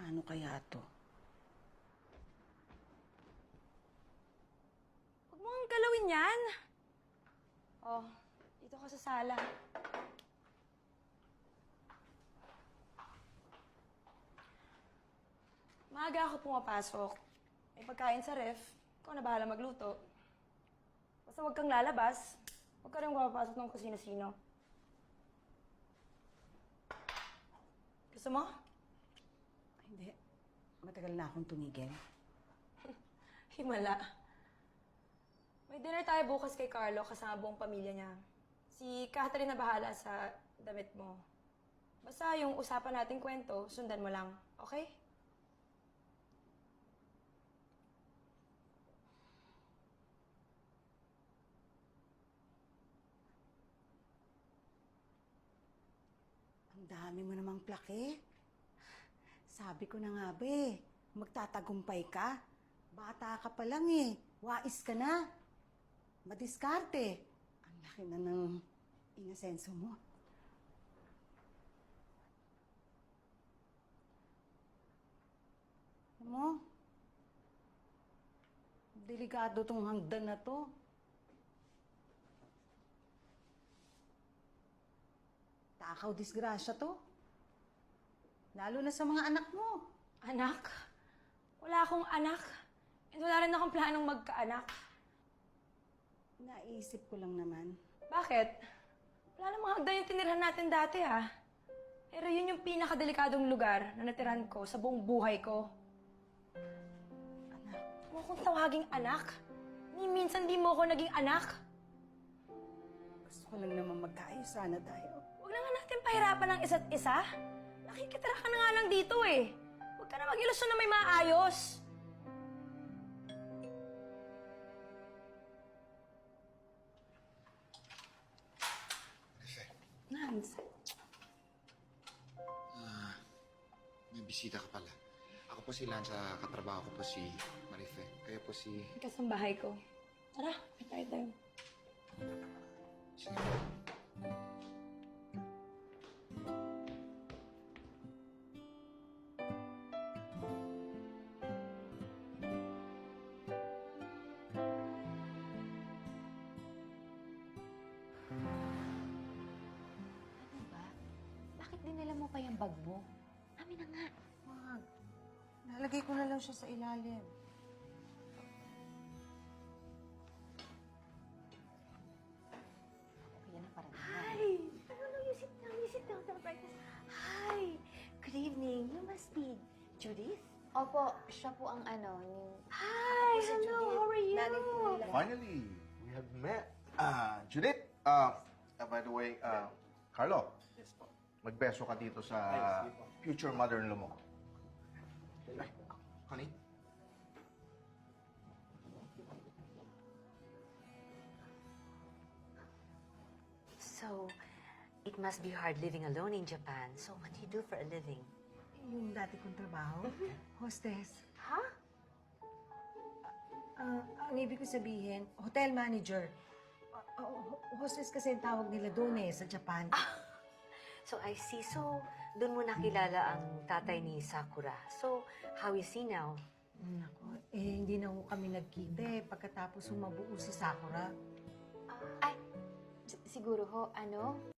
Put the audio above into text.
Paano kaya to? Huwag mo ang galawin yan. Oh, dito ka sa sala. Maaga ako pumapasok. May pagkain sa ref. Ikaw na bahala magluto. Basta huwag kang lalabas. Huwag ka rin pumapasok ng kung sino-sino. Gusto mo? Hindi. Matagal na akong tumigil. Himala. May dinner tayo bukas kay Carlo kasama buong pamilya niya. Si Catherine na bahala sa damit mo. Basta yung usapan nating kwento, sundan mo lang. Okay? Ang dami mo namang plake. Sabi ko na nga ba eh, magtatagumpay ka. Bata ka pa lang eh. Wais ka na. Madiskarte. Ang laki na ng inasenso mo. Alam mo, delikado tong hangdan na to. Takaw disgrasya to. Lalo na sa mga anak mo. Anak? Wala akong anak. And wala rin akong planong magkaanak. Naisip ko lang naman. Bakit? Wala namang hagdan yung tinirhan natin dati, ha? Pero yun yung pinakadelikadong lugar na natirahan ko sa buong buhay ko. Anak, Huwag mo akong tawaging anak. Ni minsan di mo ako naging anak. gusto ko lang naman magkaayos sana tayo. Huwag na nga natin pahirapan ng isa't isa. Nakikitira ka na nga lang dito eh. Huwag ka na mag-ilusyon na may maayos. Marife, Nance, may bisita ka pala. Ako po si Lance, katrabaho ko po si Marife. Kayo po si... Kasambahay ko. Tara, may tayo. Sige. Ano ba? Bakit dinala mo pa yung bag mo? Amin na nga. wag. Nalagay ko na lang siya sa ilalim. Okay yan ang parang Hi! No, you sit down. You sit down for breakfast. Hi! Good evening. You must be Judith? Opo, siya po ang ano, yung... Hi! Hello! How are you? Finally, we have met. Judith, by the way, Carlo. Yes po. Magbeso ka dito sa future mother-in-law mo. Ay, honey? So, it must be hard living alone in Japan. So, what do you do for a living? Yung dati kong trabaho, hostess. Ha? Ang ibig ko sabihin, hotel manager. Hostess kasi ang tawag nila doon eh, sa Japan. So, I see. So, doon mo nakilala ang tatay ni Sakura. So, how is he now? Nako, hindi na ho kami nagkita eh, pagkatapos humabuo si Sakura. Ay, siguro ho, ano?